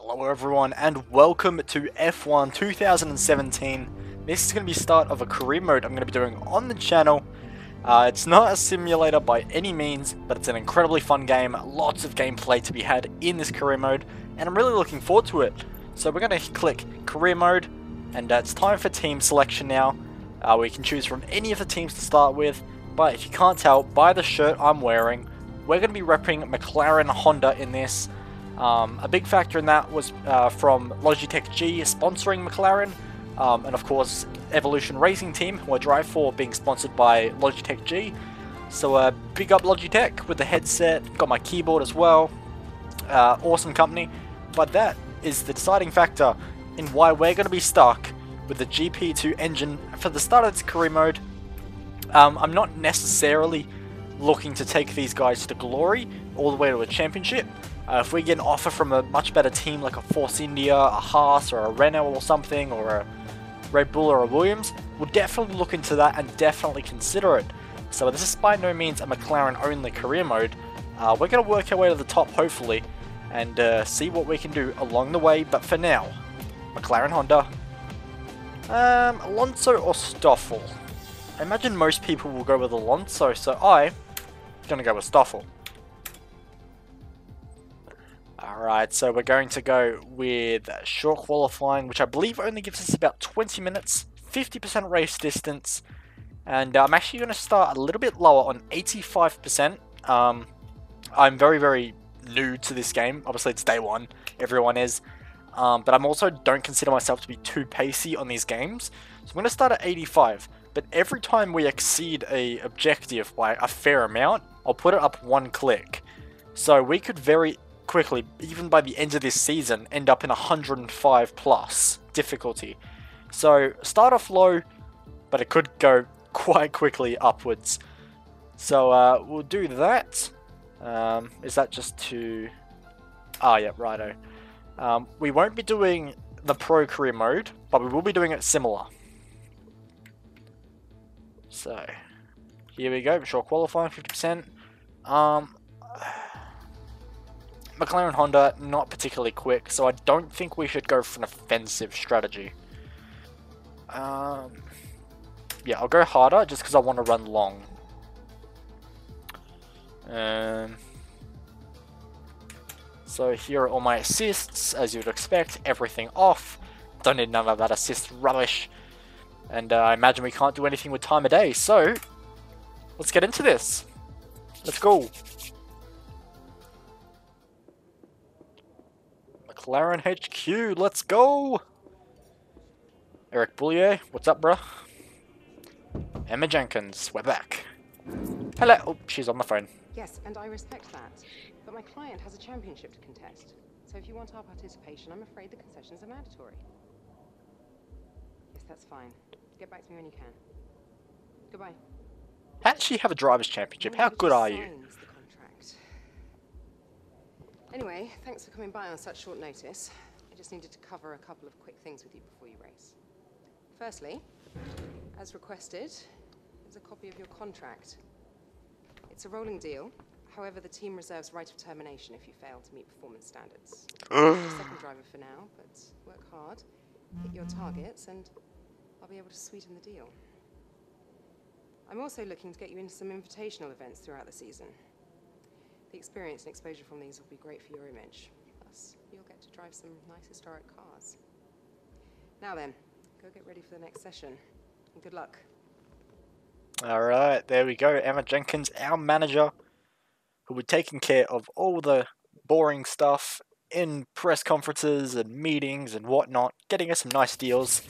Hello everyone and welcome to F1 2017. This is going to be the start of a career mode I'm going to be doing on the channel. It's not a simulator by any means, but it's an incredibly fun game. Lots of gameplay to be had in this career mode, and I'm really looking forward to it. So we're going to click career mode, and it's time for team selection now. We can choose from any of the teams to start with, but if you can't tell by the shirt I'm wearing, we're going to be repping Mclaren Honda in this. A big factor in that was from Logitech G sponsoring McLaren, and of course Evolution Racing Team, who I drive for, being sponsored by Logitech G. So big up Logitech with the headset, got my keyboard as well. Awesome company, but that is the deciding factor in why we're going to be stuck with the GP2 engine for the start of this career mode. I'm not necessarily looking to take these guys to glory all the way to a championship. If we get an offer from a much better team like a Force India, a Haas, or a Renault or something, or a Red Bull or a Williams, we'll definitely look into that and definitely consider it. So this is by no means a McLaren only career mode. We're going to work our way to the top hopefully and see what we can do along the way, but for now, McLaren Honda. Alonso or Stoffel? I imagine most people will go with Alonso, so I'm going to go with Stoffel. Alright, so we're going to go with short qualifying, which I believe only gives us about 20 minutes, 50% race distance, and I'm actually going to start a little bit lower on 85%. I'm very new to this game. Obviously it's day one, everyone is, but I'm also don't consider myself to be too pacey on these games, so I'm going to start at 85, but every time we exceed a objective by a fair amount, I'll put it up one click. So we could very quickly, even by the end of this season, end up in 105 plus difficulty. So start off low, but it could go quite quickly upwards. So we'll do that. Is that just to... Ah, yeah, righto. We won't be doing the pro career mode, but we will be doing it similar. So here we go, short qualifying, 50%. McLaren Honda, not particularly quick, so I don't think we should go for an offensive strategy. Yeah, I'll go harder just because I want to run long. So here are all my assists, as you would expect, everything off. Don't need none of that assist rubbish. And I imagine we can't do anything with time of day, so let's get into this. Let's go. McLaren HQ, let's go! Eric Boulier, what's up, bruh? Emma Jenkins, we're back. Hello. Oh, she's on the phone. Yes, and I respect that. But my client has a championship to contest. So if you want our participation, I'm afraid the concessions are mandatory. Yes, that's fine. Get back to me when you can. Goodbye. How does she have a driver's championship? How good are you? Anyway, thanks for coming by on such short notice. I just needed to cover a couple of quick things with you before you race. Firstly, as requested, is a copy of your contract. It's a rolling deal. However, the team reserves right of termination if you fail to meet performance standards. You're a second driver for now, but work hard, hit your targets, and I'll be able to sweeten the deal. I'm also looking to get you into some invitational events throughout the season. The experience and exposure from these will be great for your image. Plus, you'll get to drive some nice historic cars. Now then, go get ready for the next session, and good luck. Alright, there we go. Emma Jenkins, our manager, who will be taking care of all the boring stuff in press conferences and meetings and whatnot, getting us some nice deals.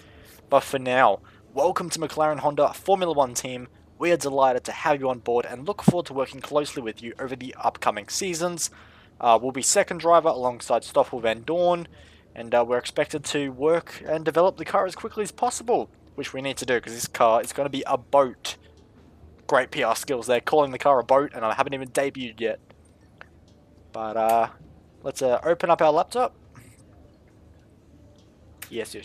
But for now, welcome to McLaren Honda Formula 1 team. We are delighted to have you on board and look forward to working closely with you over the upcoming seasons. We'll be second driver alongside Stoffel Van Dorn, and we're expected to work and develop the car as quickly as possible, which we need to do because this car is going to be a boat. Great PR skills there, calling the car a boat, and I haven't even debuted yet. But let's open up our laptop. Yes.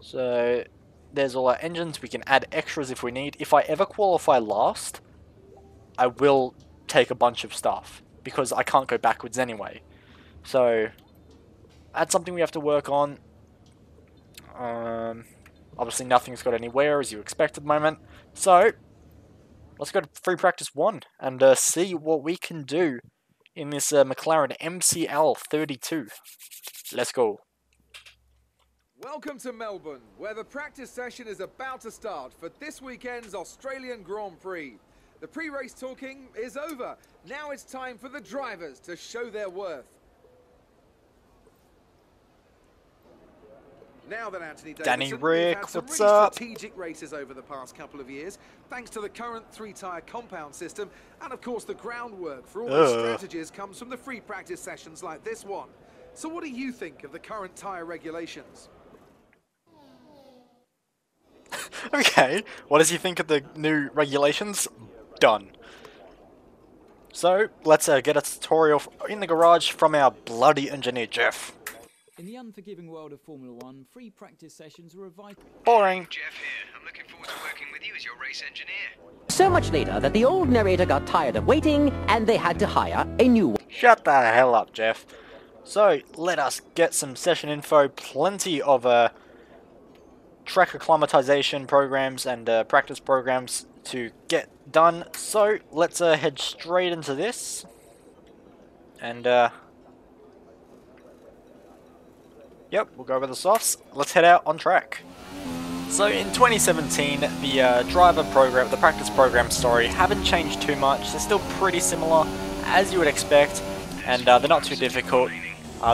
So there's all our engines. We can add extras if we need. If I ever qualify last, I will take a bunch of stuff because I can't go backwards anyway. So that's something we have to work on. Obviously nothing's got any wear as you expect at the moment. So let's go to free practice 1 and see what we can do in this McLaren MCL 32. Let's go. Welcome to Melbourne, where the practice session is about to start for this weekend's Australian Grand Prix. The pre-race talking is over. Now it's time for the drivers to show their worth. Now then, Anthony Davidson, we've had some really strategic races over the past couple of years, thanks to the current 3-tyre compound system, and of course the groundwork for all those strategies comes from the free practice sessions like this one. So what do you think of the current tyre regulations? Okay, what does he think of the new regulations? Done. So, let's get a tutorial in the garage from our bloody engineer, Jeff. In the unforgiving world of Formula 1, free practice sessions are a vital... Boring. Jeff here. I'm looking forward to working with you as your race engineer. So much later that the old narrator got tired of waiting and they had to hire a new one. Shut the hell up, Jeff. So, let us get some session info. Plenty of track acclimatization programs and practice programs to get done. So, let's head straight into this. And, yep, we'll go over the softs. Let's head out on track. So in 2017, the driver program, the practice programs, sorry, haven't changed too much. They're still pretty similar, as you would expect, and they're not too difficult.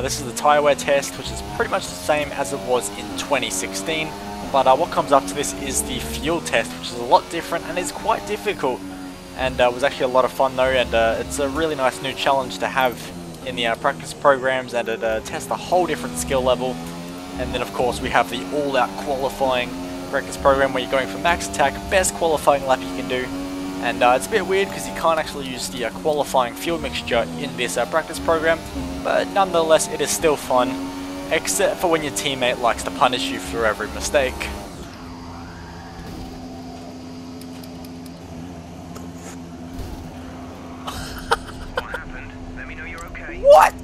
This is the tyre wear test, which is pretty much the same as it was in 2016. But what comes up to this is the fuel test, which is a lot different and is quite difficult. And was actually a lot of fun though, and it's a really nice new challenge to have in the practice programs, and it tests a whole different skill level. And then of course we have the all-out qualifying practice program where you're going for max attack, best qualifying lap you can do. And it's a bit weird because you can't actually use the qualifying fuel mixture in this practice program, but nonetheless it is still fun, except for when your teammate likes to punish you for every mistake. What happened? Let me know you're okay. What?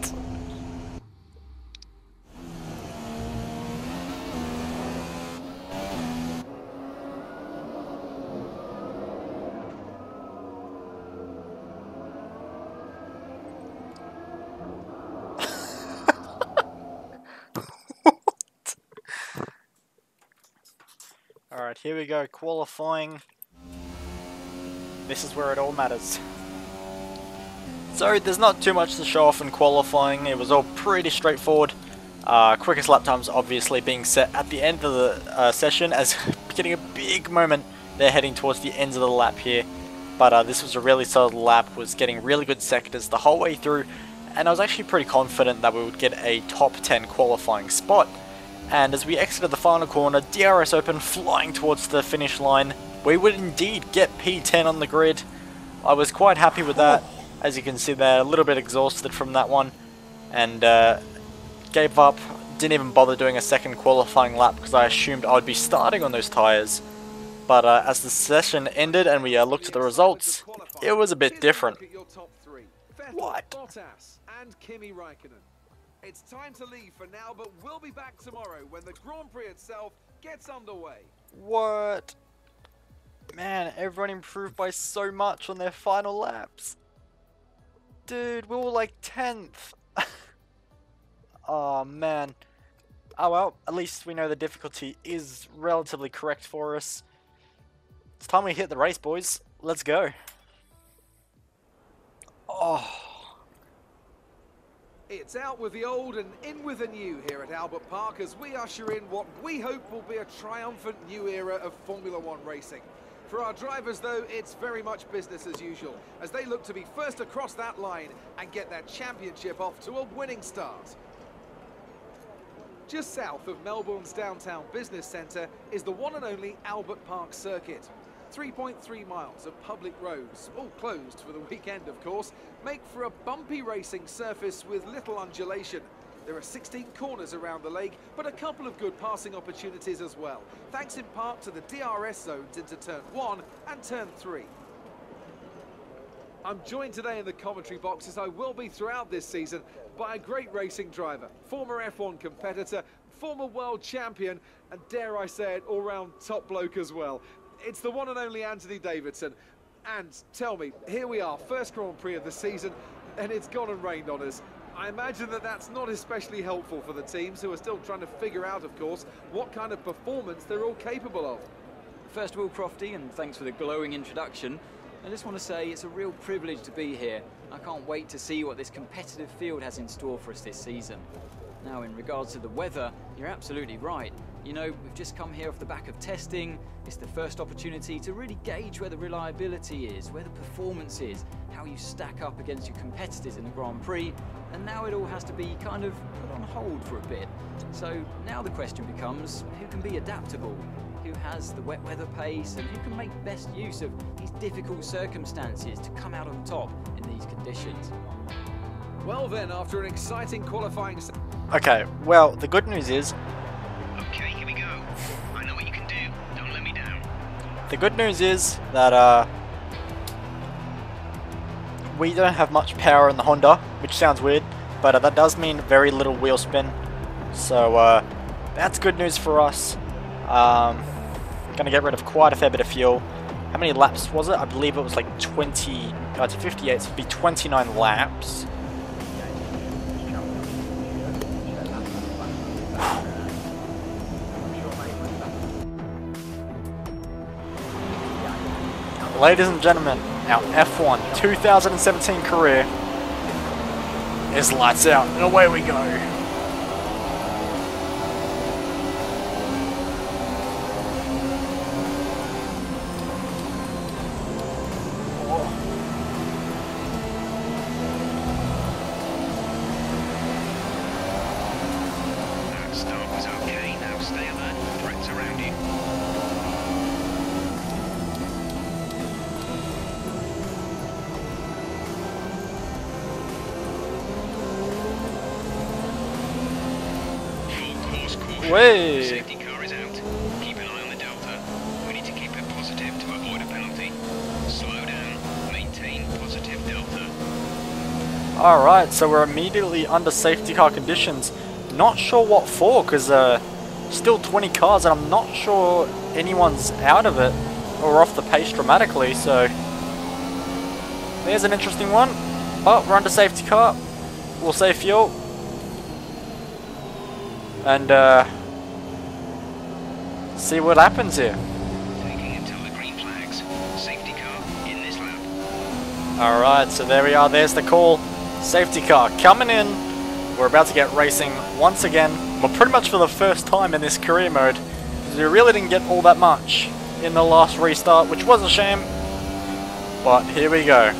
Alright, here we go, qualifying. This is where it all matters. So, there's not too much to show off in qualifying, it was all pretty straightforward. Quickest lap times obviously being set at the end of the session, as getting a big moment there heading towards the end of the lap here. But this was a really solid lap, was getting really good sectors the whole way through, and I was actually pretty confident that we would get a top 10 qualifying spot. And as we exited the final corner, DRS open, flying towards the finish line, we would indeed get P10 on the grid. I was quite happy with that. As you can see there, a little bit exhausted from that one, and gave up, didn't even bother doing a second qualifying lap because I assumed I would be starting on those tyres. But as the session ended and we looked at the results, it was a bit different. What? Bottas and Kimi Raikkonen. It's time to leave for now, but we'll be back tomorrow when the Grand Prix itself gets underway. What? Man, everyone improved by so much on their final laps. Dude, we were like 10th. Oh man. Oh well, at least we know the difficulty is relatively correct for us. It's time we hit the race, boys. Let's go. Oh. It's out with the old and in with the new here at Albert Park as we usher in what we hope will be a triumphant new era of Formula 1 racing. For our drivers, though, it's very much business as usual, as they look to be first across that line and get their championship off to a winning start. Just south of Melbourne's downtown business centre is the one and only Albert Park circuit. 3.3 miles of public roads, all closed for the weekend of course, make for a bumpy racing surface with little undulation. There are 16 corners around the lake, but a couple of good passing opportunities as well, thanks in part to the DRS zones into Turn 1 and Turn 3. I'm joined today in the commentary box, as I will be throughout this season, by a great racing driver, former F1 competitor, former world champion, and dare I say it, all-round top bloke as well. It's the one and only Anthony Davidson. And tell me, here we are, first Grand Prix of the season, and it's gone and rained on us. I imagine that that's not especially helpful for the teams, who are still trying to figure out, of course, what kind of performance they're all capable of. First of all, Crofty, and thanks for the glowing introduction. I just want to say it's a real privilege to be here. I can't wait to see what this competitive field has in store for us this season. Now, in regards to the weather, you're absolutely right. You know, we've just come here off the back of testing. It's the first opportunity to really gauge where the reliability is, where the performance is, how you stack up against your competitors in the Grand Prix, and now it all has to be kind of put on hold for a bit. So now the question becomes, who can be adaptable? Who has the wet weather pace, and who can make best use of these difficult circumstances to come out on top in these conditions? Well then, after an exciting qualifying... Okay, well, the good news is... Okay, here we go. I know what you can do. Don't let me down. The good news is that we don't have much power in the Honda, which sounds weird, but that does mean very little wheel spin. So that's good news for us. Gonna get rid of quite a fair bit of fuel. How many laps was it? I believe it was like 20 to 58, so it'd be 29 laps. Ladies and gentlemen, our F1 2017 career is lights out, and away we go. That start was okay. Now stay alert. Threats around you. Way. The safety car is out. Keep an eye on the Delta. We need to keep it positive to avoid a penalty. Slow down. Maintain positive Delta. Alright, so we're immediately under safety car conditions. Not sure what for, because still 20 cars, and I'm not sure anyone's out of it or off the pace dramatically, so there's an interesting one. But we're under safety car. We'll save fuel. And see what happens here. Taking until the green flags. Safety car in this lap. Alright, so there we are. There's the call. Safety car coming in. We're about to get racing once again. Well, pretty much for the first time in this career mode. Because we really didn't get all that much in the last restart, which was a shame. But here we go.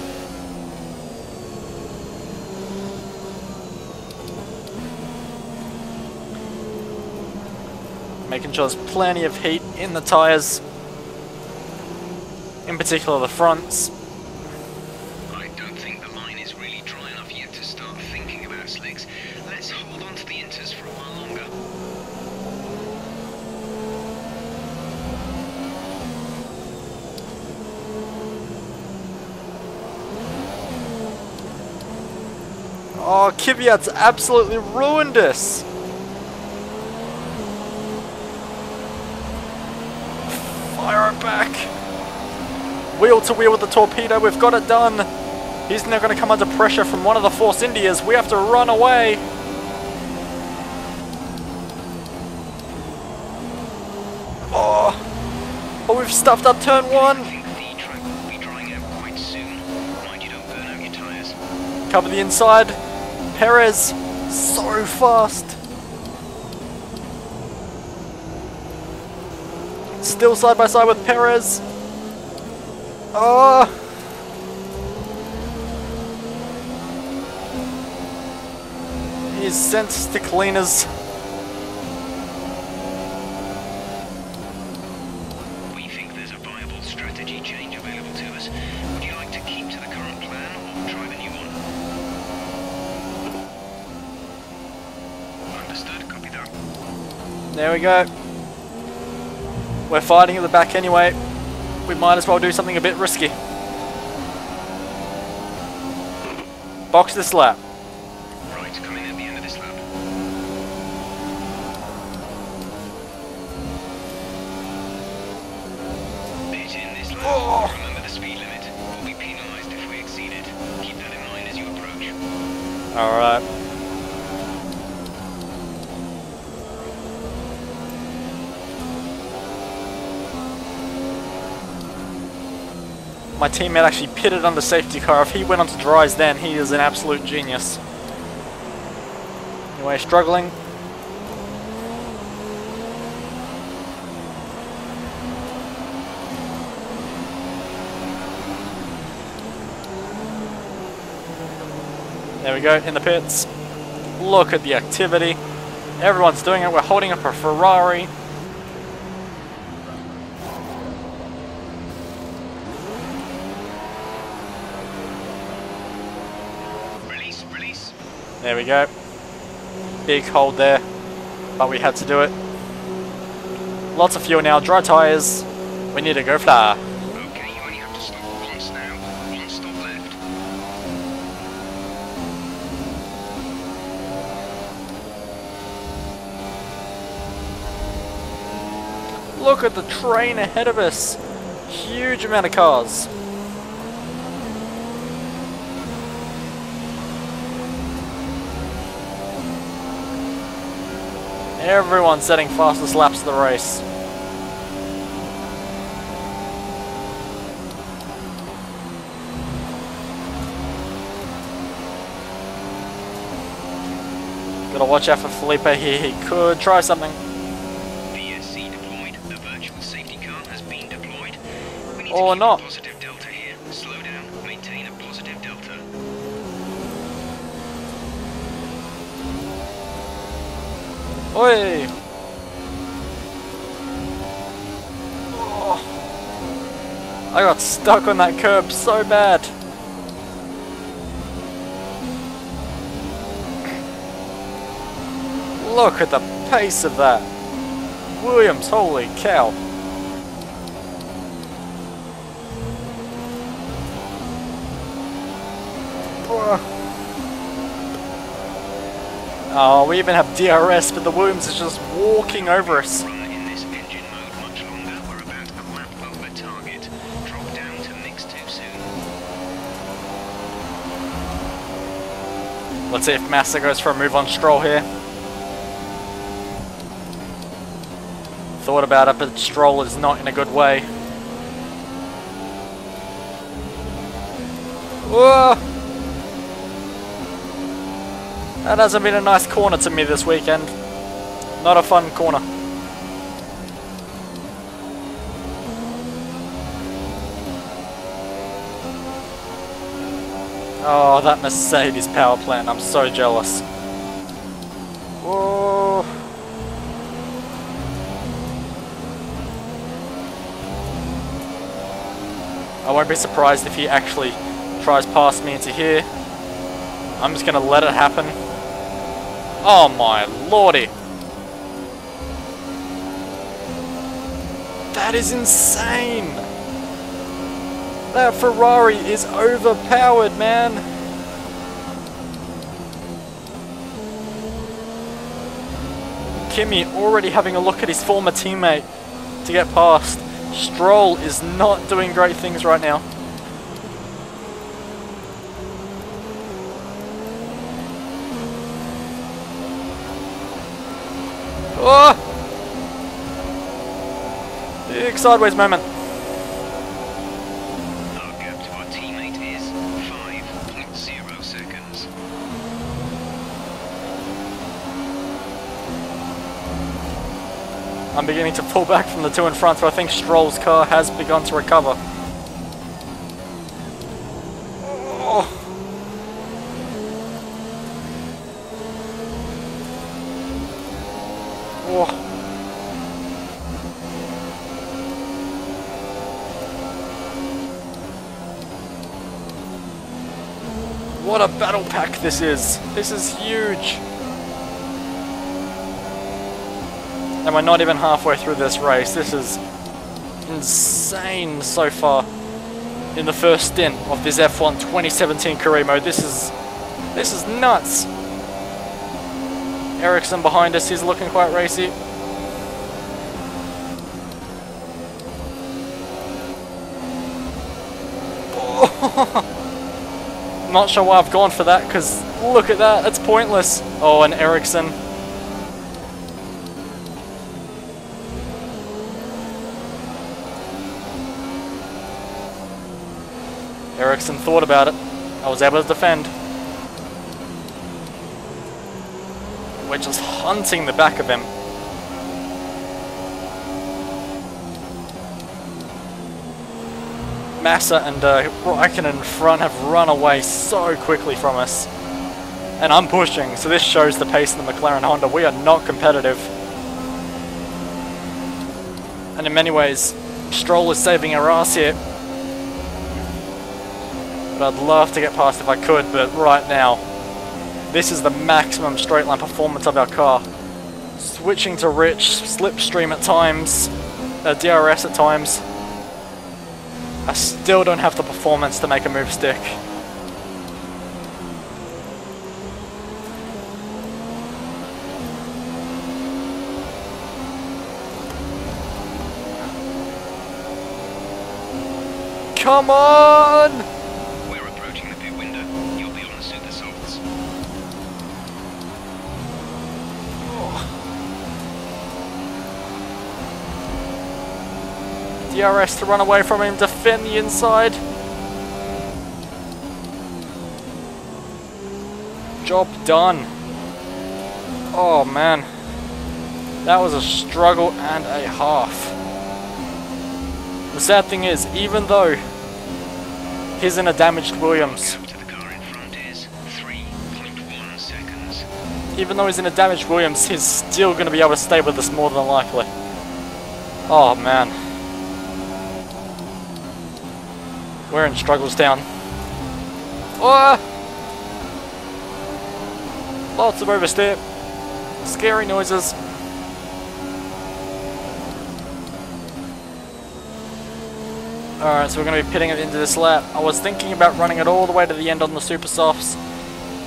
Making sure there's plenty of heat in the tyres, in particular the fronts. I don't think the line is really dry enough yet to start thinking about slicks. Let's hold on to the inters for a while longer. Oh, Kvyat's absolutely ruined us. Fire it back. Wheel to wheel with the torpedo. We've got it done. He's now going to come under pressure from one of the Force Indias. We have to run away. Oh, we've stuffed up turn one. I think the track will be drying out quite soon. Mind you don't burn out your tyres. Cover the inside. Perez, so fast. Still side by side with Perez. Oh. He's sent to cleaners. We think there's a viable strategy change available to us. Would you like to keep to the current plan or try the new one? Understood, copy that. There we go. We're fighting at the back anyway. We might as well do something a bit risky. box this lap. Right, coming at the end of this lap. Pit in this lap. Remember the speed limit. We'll be penalised if we exceed it. Keep that in mind as you approach. Alright. My teammate actually pitted on the safety car. If he went on to dries then, he is an absolute genius. Anyway, struggling. There we go, in the pits. Look at the activity. Everyone's doing it. We're holding up a Ferrari. Release. There we go. Big hold there, but we had to do it. Lots of fuel now, dry tyres. We need to go fly. Okay, you only have to stop once now. One stop left. Look at the train ahead of us. Huge amount of cars. Everyone's setting fastest laps of the race. Gotta watch out for Felipe here. He could try something. VSC deployed. The virtual safety car has been deployed. We need Or to keep not. a positive delta here. Slow down. Maintain a positive delta. Oi! Oh. I got stuck on that curb so bad. Look at the pace of that. Williams, holy cow. Oh, we even have DRS, but the Williams is just walking over us. Run in this engine mode much longer. We're about a lap over target. Drop down to mix too soon. Let's see if Massa goes for a move on Stroll here. Thought about it, but Stroll is not in a good way. Whoa! That hasn't been a nice corner to me this weekend. Not a fun corner. Oh, that Mercedes power plant. I'm so jealous. Whoa. I won't be surprised if he actually tries past me into here. I'm just gonna let it happen. Oh my lordy. That is insane. That Ferrari is overpowered, man. Kimi already having a look at his former teammate to get past. Stroll is not doing great things right now. Oh! Big sideways moment. Our gap to our teammate is 5.0 seconds. I'm beginning to pull back from the two in front, so I think Stroll's car has begun to recover. Oh. Oh. What a battle pack this is. This is huge. And we're not even halfway through this race. This is insane so far in the first stint of this F1 2017 career mode. This is This is nuts. Ericsson behind us, he's looking quite racy. Oh. Not sure why I've gone for that, because look at that, it's pointless. Oh, and Ericsson. Ericsson thought about it. I was able to defend. We're just hunting the back of him. Massa and Raikkonen in front have run away so quickly from us. And I'm pushing, so this shows the pace of the McLaren Honda. We are not competitive. And in many ways, Stroll is saving our ass here. But I'd love to get past if I could, but right now, this is the maximum straight line performance of our car. Switching to rich, slipstream at times, DRS at times. I still don't have the performance to make a move stick. Come on! We're approaching the pit window. You'll be on the super softs. DRS to run away from him, defend the inside. Job done. Oh man. That was a struggle and a half. The sad thing is, even though he's in a damaged Williams, Gap to the car in front is 3.1 seconds. even though he's in a damaged Williams, he's still going to be able to stay with us more than likely. Oh man. We're in struggles down. Oh! Lots of oversteer. Scary noises. Alright, so we're going to be pitting it into this lap. I was thinking about running it all the way to the end on the super softs,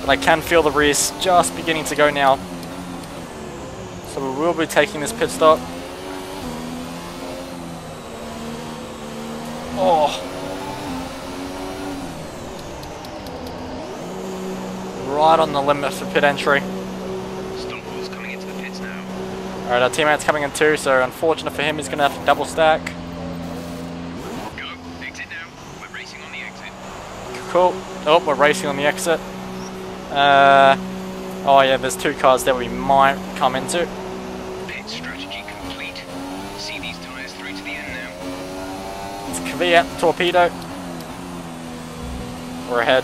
but I can feel the rears just beginning to go now. So we will be taking this pit stop. Oh! Right on the limit for pit entry. Stumbles coming into the pits now. Alright, our teammate's coming in too, so unfortunate for him, he's going to have to double stack. Go. Exit now. We're racing on the exit. Cool. Oh, we're racing on the exit. Oh yeah, there's two cars that we might come into. Pit strategy complete. See these tyres through to the end now. It's Kvyat, Torpedo. We're ahead.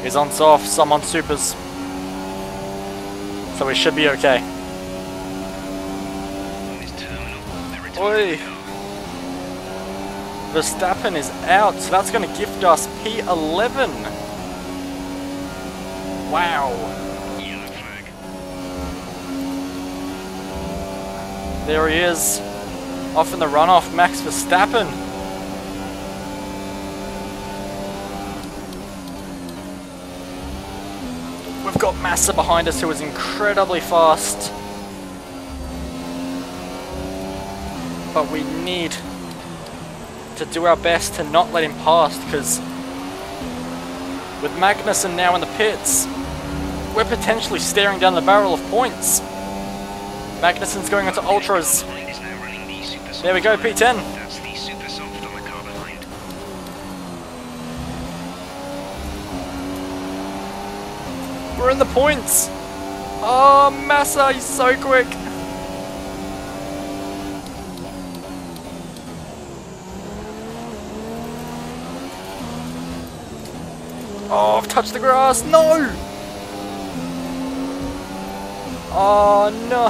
He's on softs, I'm on supers. So we should be okay. On this terminal, they're Oi! retiring the car. Verstappen is out, so that's going to gift us P11. Wow. Yellow flag. There he is. Off in the runoff, Max Verstappen. We've got Massa behind us who is incredibly fast. But we need to do our best to not let him pass, because with Magnussen now in the pits, we're potentially staring down the barrel of points. Magnussen's going into ultras. Behind is now running the super soft There we go, tyre. P10. That's the super soft on the car behind. We're in the points. Oh, Massa, he's so quick. Oh, I've touched the grass. No. Oh, no.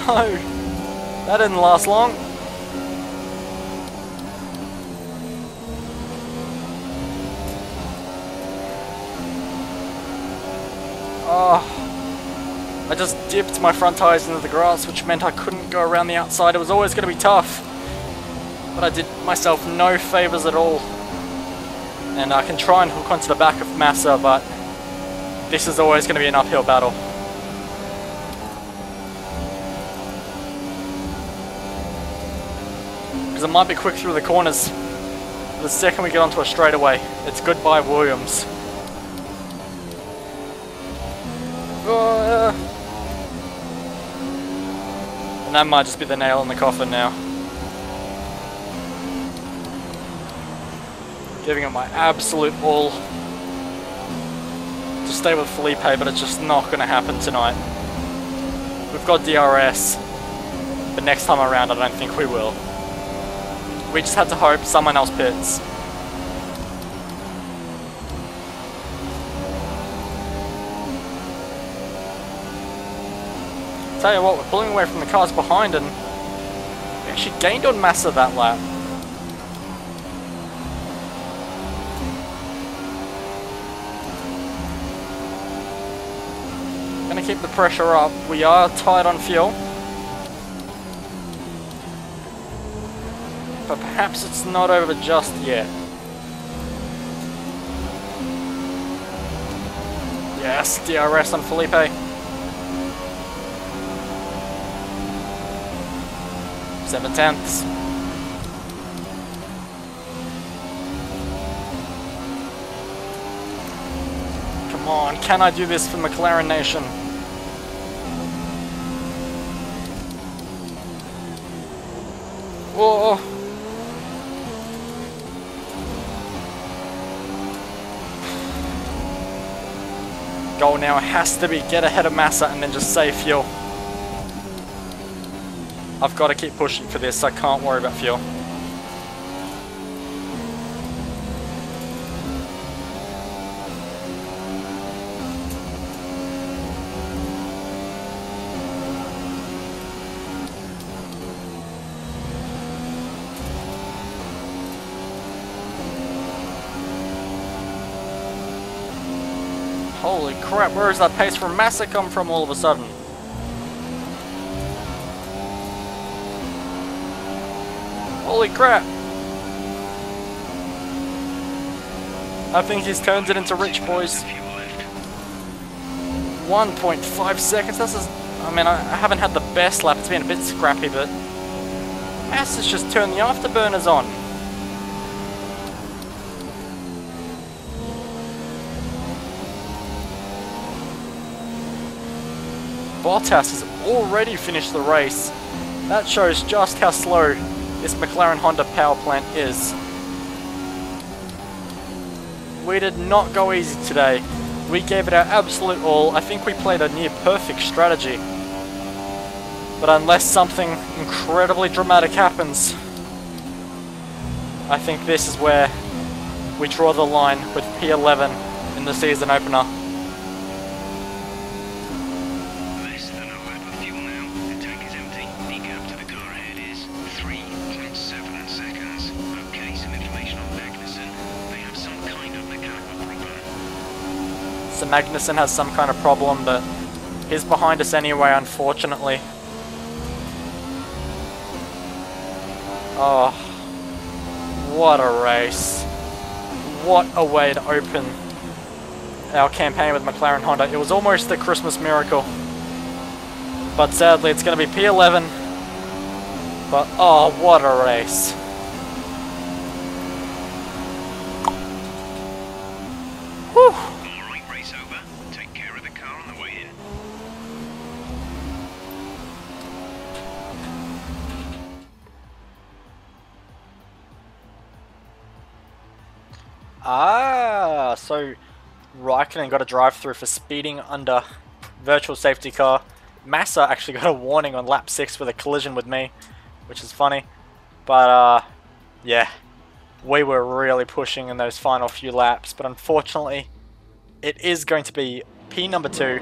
That didn't last long. Oh, I just dipped my front tyres into the grass, which meant I couldn't go around the outside. It was always going to be tough, but I did myself no favours at all. And I can try and hook onto the back of Massa, but this is always going to be an uphill battle. Because it might be quick through the corners. But the second we get onto a straightaway, it's goodbye Williams. And that might just be the nail in the coffin now. Giving it my absolute all to stay with Felipe, but it's just not going to happen tonight. We've got DRS, but next time around I don't think we will. We just had to hope someone else pits. Tell you what, we're pulling away from the cars behind and we actually gained on Massa that lap. Gonna keep the pressure up. We are tight on fuel. But perhaps it's not over just yet. Yes, DRS on Felipe. 7/10. Come on, can I do this for McLaren Nation? Whoa. Goal now has to be get ahead of Massa and then just save fuel. I've got to keep pushing for this, I can't worry about fuel. Holy crap, where is that pace from Massa come from all of a sudden? Holy crap! I think he's turned it into rich, boys. 1.5 seconds, that's just, I mean, I haven't had the best lap, it's been a bit scrappy, but Massa's just turned the afterburners on. Bottas has already finished the race. That shows just how slow this McLaren Honda power plant is. We did not go easy today. We gave it our absolute all. I think we played a near perfect strategy. But unless something incredibly dramatic happens, I think this is where we draw the line with P11 in the season opener. So Magnussen has some kind of problem, but he's behind us anyway, unfortunately. Oh, what a race. What a way to open our campaign with McLaren Honda. It was almost a Christmas miracle. But sadly, it's going to be P11. But oh, what a race. Whew. Ah, so Raikkonen got a drive-through for speeding under virtual safety car. Massa actually got a warning on lap 6 with a collision with me, which is funny. But yeah, we were really pushing in those final few laps. But unfortunately, it is going to be P number 2.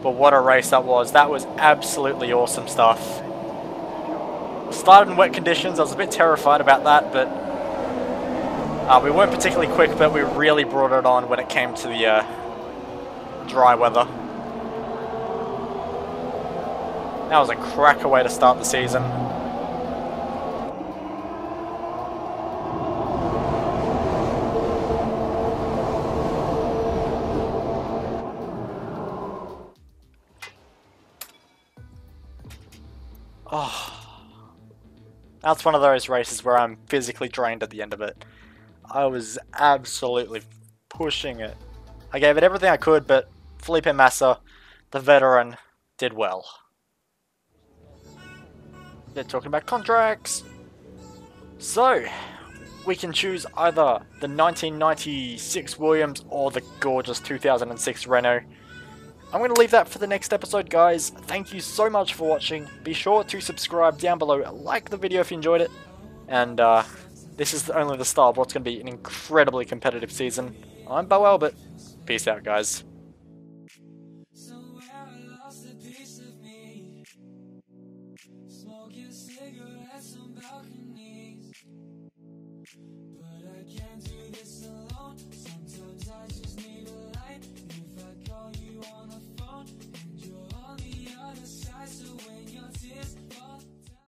But what a race that was. That was absolutely awesome stuff. Started in wet conditions. I was a bit terrified about that, but we weren't particularly quick, but we really brought it on when it came to the dry weather. That was a cracker way to start the season. Oh, that's one of those races where I'm physically drained at the end of it. I was absolutely pushing it. I gave it everything I could, but Felipe Massa, the veteran, did well. They're talking about contracts. So, we can choose either the 1996 Williams or the gorgeous 2006 Renault. I'm going to leave that for the next episode, guys. Thank you so much for watching. Be sure to subscribe down below, like the video if you enjoyed it. And this is only the start of what's going to be an incredibly competitive season. I'm Bo Albert. Peace out, guys.